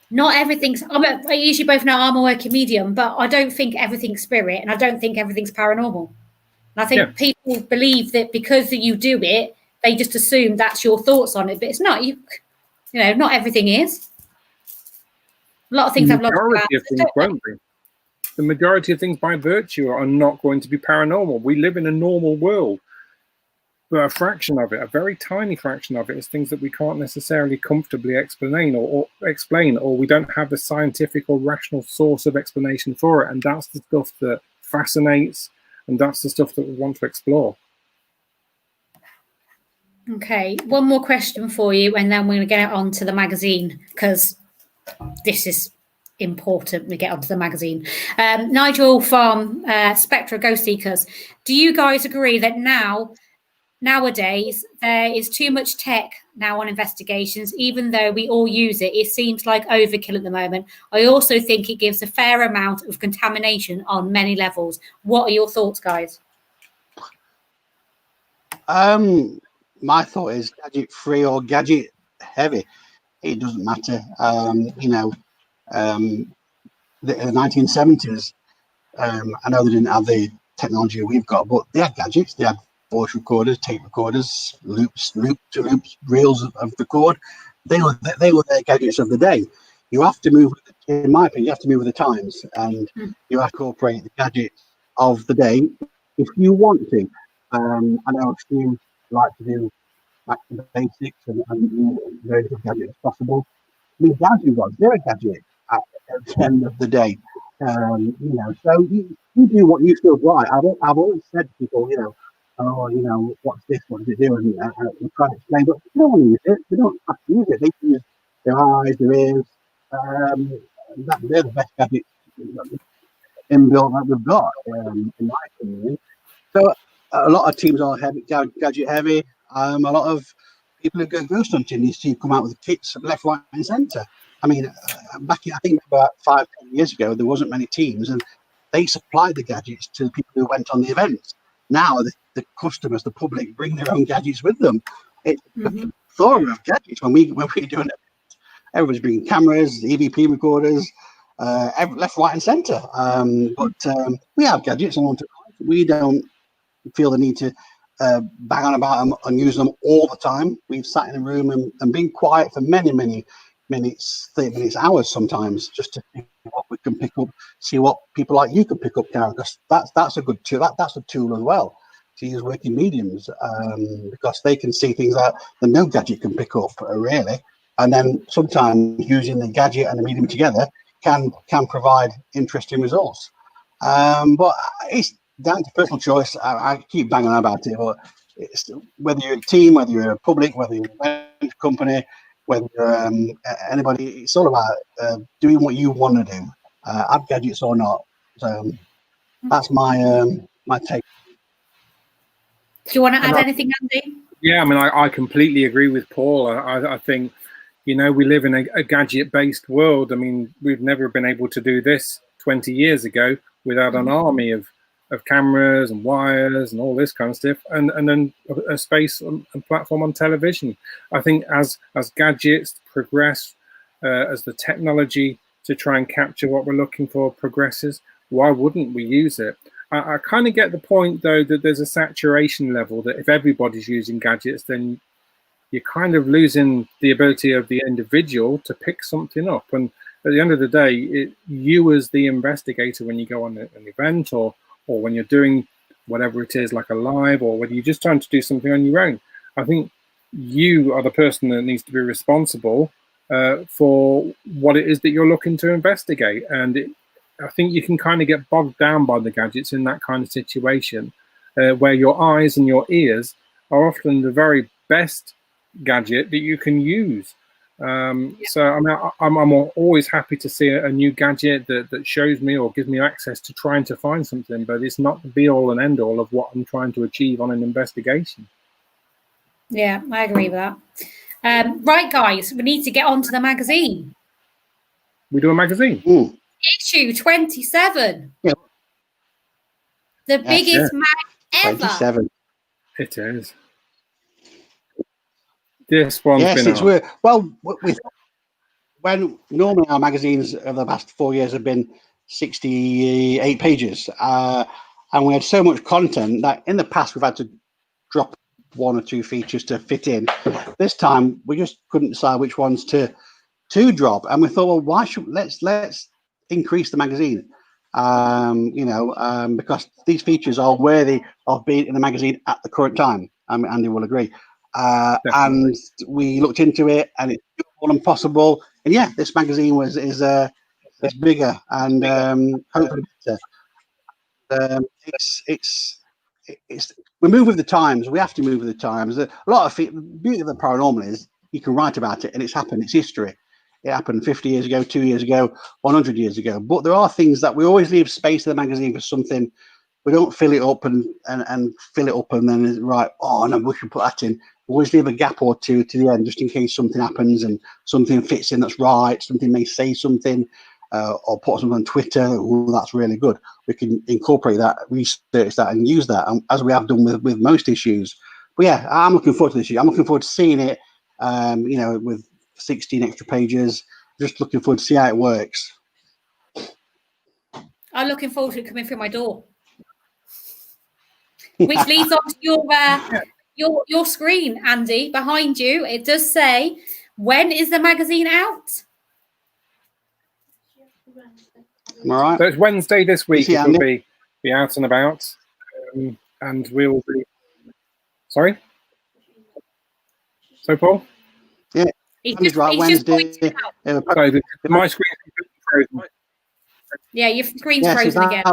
Not everything's. I usually both know I'm a working medium, but I don't think everything's spirit, and I don't think everything's paranormal. And I think people believe that because you do it, they just assume that's your thoughts on it, but it's not. You know, not everything is. A lot of things have lots of things won't be. The majority of things by virtue are not going to be paranormal. We live in a normal world. But a fraction of it, a very tiny fraction of it, is things that we can't necessarily comfortably explain, or we don't have the scientific or rational source of explanation for it. And that's the stuff that fascinates, and that's the stuff that we want to explore. Okay, one more question for you, and then we're going to get on to the magazine, because this is important. We get onto the magazine. Nigel from Spectra Ghost Seekers, do you guys agree that nowadays there is too much tech now on investigations? Even though we all use it, it seems like overkill at the moment. I also think it gives a fair amount of contamination on many levels. What are your thoughts, guys? My thought is gadget free or gadget heavy. It doesn't matter. You know, the 1970s, I know they didn't have the technology we've got, but they had gadgets. They had voice recorders, tape recorders, loops, reels of record. They were the gadgets of the day. You have to move, in my opinion, you have to move with the times, and you have to incorporate the gadgets of the day if you want to. I know a few like to do back to the basics and very good gadget as possible. I mean, gadget was, they're a gadget at the end of the day. So you do what you feel right. I've always said to people, what's this? What does it do? And we try to explain, but they don't want to use it. They don't have to use it. They can use their eyes, their ears. They're the best gadgets inbuilt that we've got, in my opinion. So a lot of teams are gadget heavy. A lot of people who go ghost hunting, you see come out with kits left, right, and centre. I mean, I think about 5-10 years ago, there wasn't many teams, and they supplied the gadgets to the people who went on the events. Now the customers, the public, bring their own gadgets with them. It's the plethora of gadgets when we're doing it. Everybody's bringing cameras, EVP recorders, left, right, and centre. But we have gadgets, and we don't feel the need to bang on about them and use them all the time. We've sat in a room and been quiet for many minutes, 30 minutes, hours sometimes, just to see what we can pick up, see what people like you can pick up, Karen, because that's a good tool. That's a tool as well to use working mediums, because they can see things that no gadget can pick up, really. And then sometimes using the gadget and the medium together can provide interesting results. But it's down to personal choice. I keep banging on about it, but it's, whether you're a team, whether you're a public, whether you're an event company, whether you're anybody, it's all about doing what you want to do, add gadgets or not. So that's my take. Do you want to add anything, Andy? Yeah, I mean, I completely agree with Paul. I think, we live in a gadget-based world. I mean, we've never been able to do this 20 years ago without an army of cameras and wires and all this kind of stuff, and then a space and platform on television. I think as gadgets progress, as the technology to try and capture what we're looking for progresses, why wouldn't we use it? I kind of get the point, though, that there's a saturation level, that if everybody's using gadgets, then you're kind of losing the ability of the individual to pick something up. And at the end of the day, you as the investigator, when you go on an event or when you're doing whatever it is, like a live, or whether you're just trying to do something on your own, I think you are the person that needs to be responsible for what it is that you're looking to investigate. And I think you can kind of get bogged down by the gadgets in that kind of situation, where your eyes and your ears are often the very best gadget that you can use. So I mean, I'm always happy to see a new gadget that shows me or gives me access to trying to find something, but it's not the be all and end all of what I'm trying to achieve on an investigation. Yeah, I agree with that. Right, guys, we need to get on to the magazine. We do a magazine? Issue 27. Yeah. The biggest mag ever. 27. It is. This one's been when normally our magazines over the past 4 years have been 68 pages, and we had so much content that in the past we've had to drop 1 or 2 features to fit in. This time we just couldn't decide which ones to drop, and we thought, well, why should let's increase the magazine, because these features are worthy of being in the magazine at the current time. Andy will agree. And we looked into it, and it's all impossible. And yeah, this magazine is bigger and hopefully better. We move with the times. We have to move with the times. A lot of the beauty of the paranormal is you can write about it, and it's happened. It's history. It happened 50 years ago, 2 years ago, 100 years ago. But there are things that we always leave space in the magazine for something. We don't fill it up and fill it up and then right. Oh no, we should put that in. We always leave a gap or two to the end, just in case something happens and something fits in that's right. Something may say something, or put something on Twitter. Oh, that's really good. We can incorporate that, research that, and use that, as we have done with most issues. But yeah, I'm looking forward to this issue. I'm looking forward to seeing it. With 16 extra pages. Just looking forward to see how it works. I'm looking forward to it coming through my door. Which leads on to your screen, Andy, behind you. It does say, when is the magazine out? Am I right? So it's Wednesday this week. It will be out and about, and we will be. Sorry. So Paul. Yeah, he's right. Wednesday. My screen is completely frozen. Yeah, your screen's Yes, frozen again.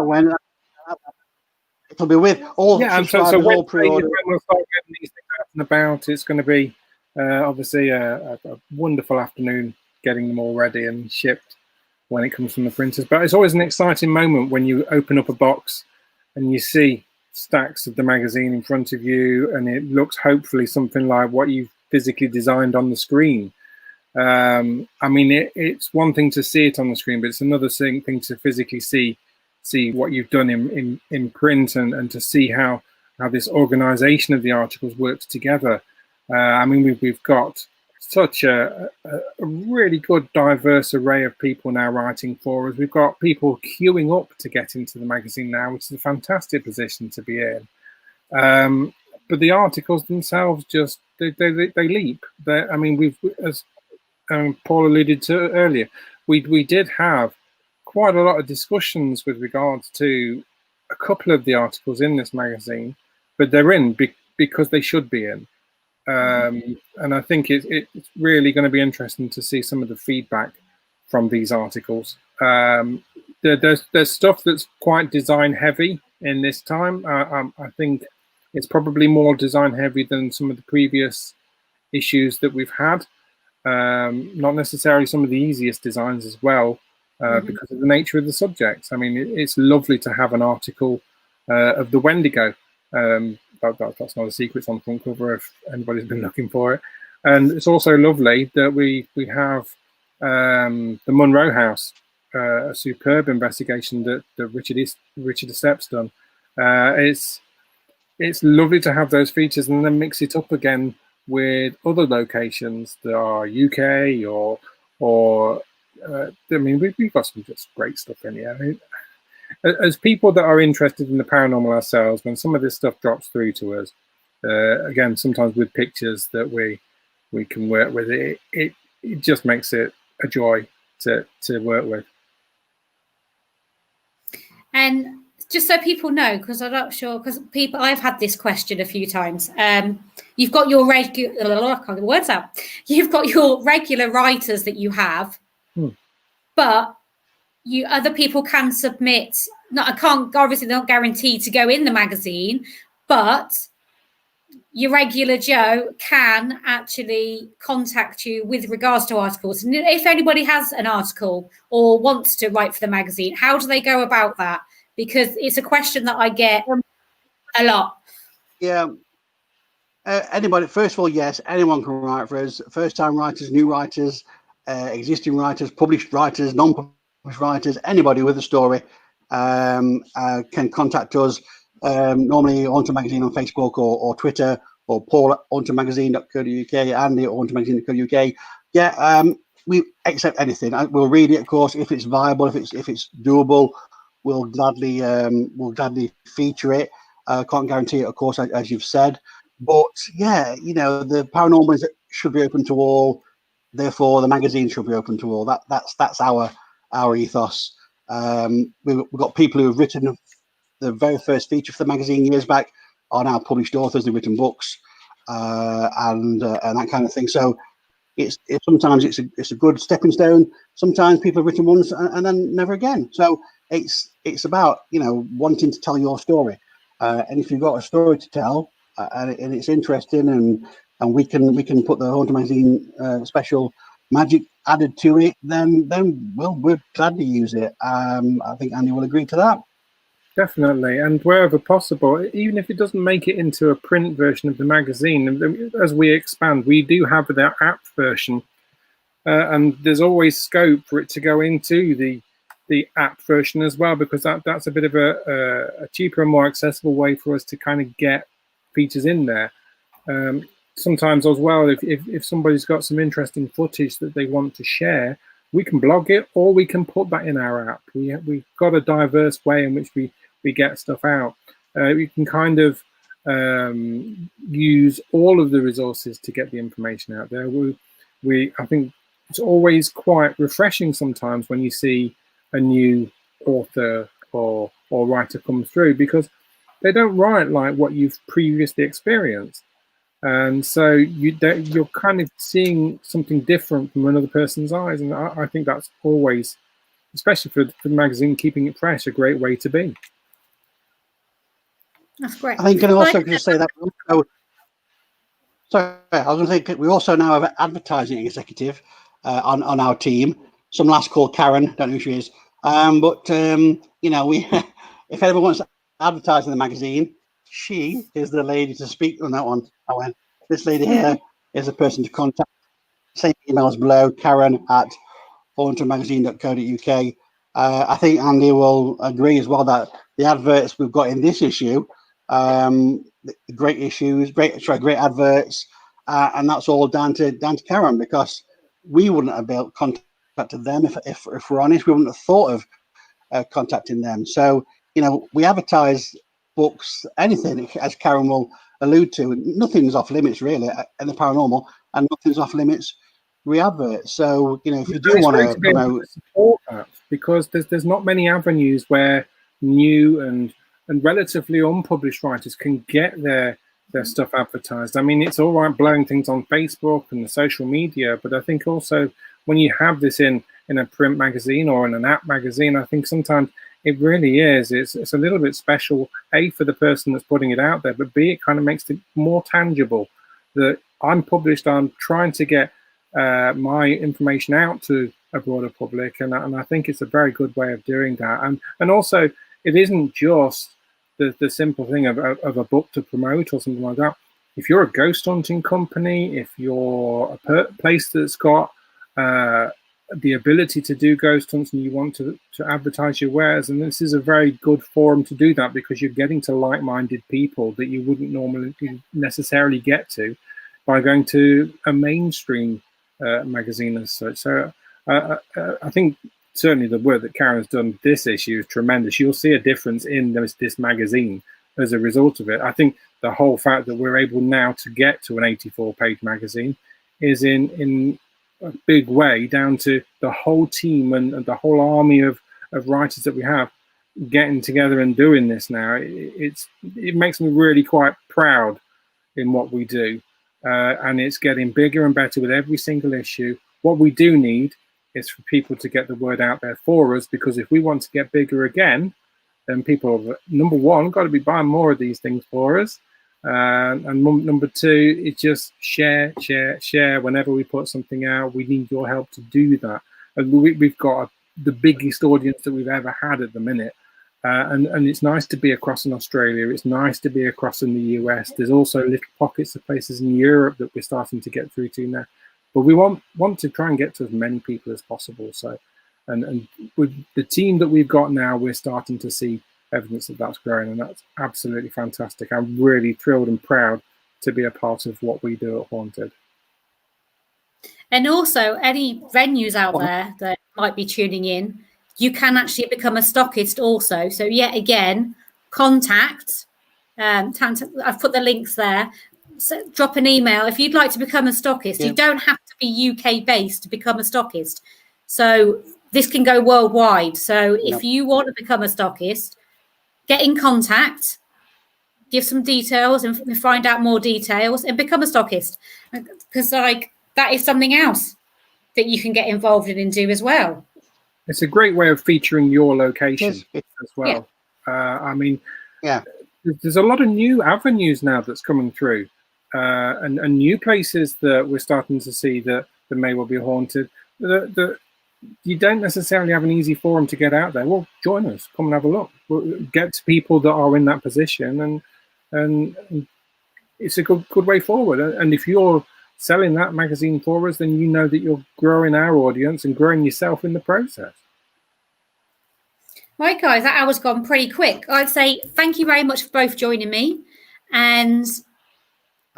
It'll be with all and subscribers, so when all pre-order. we'll start getting these things out and about, it's going to be obviously a wonderful afternoon getting them all ready and shipped when it comes from the printers. But it's always an exciting moment when you open up a box and you see stacks of the magazine in front of you, and it looks hopefully something like what you've physically designed on the screen. I mean, it's one thing to see it on the screen, but it's another thing to physically see what you've done in print, and to see how this organization of the articles works together. I mean, we've got such a really good diverse array of people now writing for us. We've got people queuing up to get into the magazine now, which is a fantastic position to be in. But the articles themselves just they leap. I mean, we've, as Paul alluded to earlier, we did have quite a lot of discussions with regards to a couple of the articles in this magazine, but they're in because they should be in. And I think it's really going to be interesting to see some of the feedback from these articles. There's stuff that's quite design heavy in this time. I think it's probably more design heavy than some of the previous issues that we've had. Not necessarily some of the easiest designs as well, because of the nature of the subjects. I mean, it's lovely to have an article of the Wendigo. That's not a secret, it's on the front cover if anybody's been looking for it. And it's also lovely that we have the Munro House, a superb investigation that Richard Estep's done. It's lovely to have those features and then mix it up again with other locations that are UK or I mean, we've got some just great stuff in here. I mean, as people that are interested in the paranormal ourselves, when some of this stuff drops through to us, again, sometimes with pictures that we can work with, it just makes it a joy to work with. And just so people know, because I'm not sure, because I've had this question a few times. You've got your You've got your regular writers that you have, but other people can submit. I can't, obviously they're not guaranteed to go in the magazine, but your regular Joe can actually contact you with regards to articles. And if anybody has an article or wants to write for the magazine, how do they go about that? Because it's a question that I get a lot. Yeah. Anybody, first of all, yes, anyone can write for us. First-time writers, new writers, existing writers, published writers, non-published writers, anybody with a story can contact us. Normally, Haunted Magazine on Facebook or Twitter, or Paul at hauntedmagazine.co.uk, Andy at hauntedmagazine.co.uk. Yeah, we accept anything. We'll read it, of course, if it's viable, if it's doable. We'll gladly feature it. Can't guarantee it, of course, as you've said. But yeah, you know, the paranormal should be open to all. Therefore, the magazine should be open to all. That's our ethos. We've got people who have written the very first feature for the magazine years back are now published authors. They've written books and that kind of thing. So sometimes it's a good stepping stone. Sometimes people have written once and then never again. So it's about, you know, wanting to tell your story. And if you've got a story to tell and it's interesting and we can put the Haunted Magazine special magic added to it, then we'll gladly use it. I think Andy will agree to that. Definitely, and wherever possible, even if it doesn't make it into a print version of the magazine, as we expand, we do have the app version, and there's always scope for it to go into the app version as well, because that's a bit of a cheaper and more accessible way for us to kind of get features in there. Sometimes as well, if somebody's got some interesting footage that they want to share, we can blog it or we can put that in our app. We've got a diverse way in which we get stuff out. We can kind of use all of the resources to get the information out there. I think it's always quite refreshing sometimes when you see a new author or writer come through, because they don't write like what you've previously experienced. And so you're kind of seeing something different from another person's eyes. And I think that's always especially for the magazine, keeping it fresh, a great way to be. That's great. I think can also just say that. Sorry, I was going to say we also now have an advertising executive on our team. Some lass called Karen, don't know who she is. But you know, we if anyone wants to advertise in the magazine, she is the lady to speak on that one. I went, this lady here is the person to contact. Same emails below, karen@hauntermagazine.co.uk. I think Andy will agree as well that the adverts we've got in this issue, great issues, great adverts, and that's all down to Karen, because we wouldn't have built contacted them if we're honest. We wouldn't have thought of contacting them. So you know, we advertise books, anything, as Karen will allude to, and nothing's off limits really in the paranormal, and nothing's off limits re-advert. So you know, if you do want to promote, support that, because there's not many avenues where new and relatively unpublished writers can get their stuff advertised. I mean, it's all right blowing things on Facebook and the social media, but I think also when you have this in a print magazine or in an app magazine, I think sometimes it really is. It's a little bit special, A, for the person that's putting it out there, but B, it kind of makes it more tangible that I'm published, I'm trying to get my information out to a broader public, and I think it's a very good way of doing that. And also, it isn't just the simple thing of a book to promote or something like that. If you're a ghost hunting company, if you're a place that's got the ability to do ghost hunts and you want to advertise your wares, and this is a very good forum to do that, because you're getting to like-minded people that you wouldn't normally necessarily get to by going to a mainstream magazine as such. So I think certainly the work that Karen has done this issue is tremendous. You'll see a difference in this magazine as a result of it. I think the whole fact that we're able now to get to an 84-page magazine is in a big way down to the whole team and the whole army of writers that we have getting together and doing this now. It makes me really quite proud in what we do, and it's getting bigger and better with every single issue. What we do need is for people to get the word out there for us, because if we want to get bigger again, then people, number one, got to be buying more of these things for us. And number two, it's just share. Whenever we put something out, we need your help to do that. And we've got the biggest audience that we've ever had at the minute. And it's nice to be across in Australia. It's nice to be across in the US. There's also little pockets of places in Europe that we're starting to get through to now. But we want to try and get to as many people as possible. So, and with the team that we've got now, we're starting to see evidence that that's growing, and that's absolutely fantastic. I'm really thrilled and proud to be a part of what we do at Haunted. And also, any venues out there that might be tuning in, you can actually become a stockist also. So yet again, contact. I've put the links there. So drop an email if you'd like to become a stockist. You don't have to be UK based to become a stockist. So this can go worldwide. So if you want to become a stockist, get in contact, give some details and find out more details and become a stockist. Because that is something else that you can get involved in and do as well. It's a great way of featuring your location as well. I mean, there's a lot of new avenues now that's coming through, and new places that we're starting to see that may well be haunted. That you don't necessarily have an easy forum to get out there. Well, join us, come and have a look. We'll get to people that are in that position, and it's a good way forward. And if you're selling that magazine for us, then you know that you're growing our audience and growing yourself in the process. Right, guys, that hour's gone pretty quick. I'd say thank you very much for both joining me, and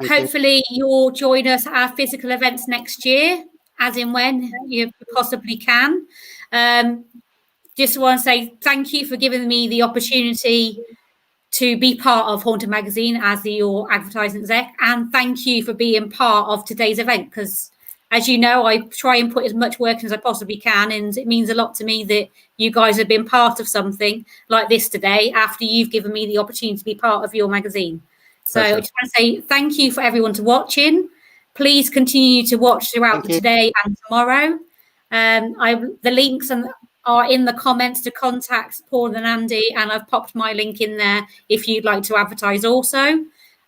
hopefully you'll join us at our physical events next year, as in when you possibly can. Just want to say thank you for giving me the opportunity to be part of Haunted Magazine as your advertising exec, and thank you for being part of today's event, because as you know, I try and put as much work in as I possibly can, and it means a lot to me that you guys have been part of something like this today after you've given me the opportunity to be part of your magazine. So I just want to say thank you for everyone to watching. Please continue to watch throughout today and tomorrow. The links are in the comments to contact Paul and Andy, and I've popped my link in there if you'd like to advertise also.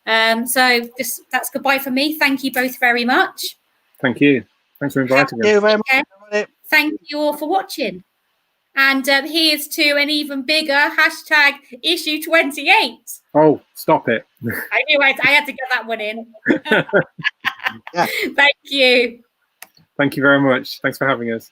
So that's goodbye for me. Thank you both very much. Thank you. Thanks for inviting us. Thank you very much, everybody. Thank you all for watching. And here's to an even bigger hashtag issue 28. Oh, stop it. I knew I had to get that one in. Yeah. Thank you. Thank you very much. Thanks for having us.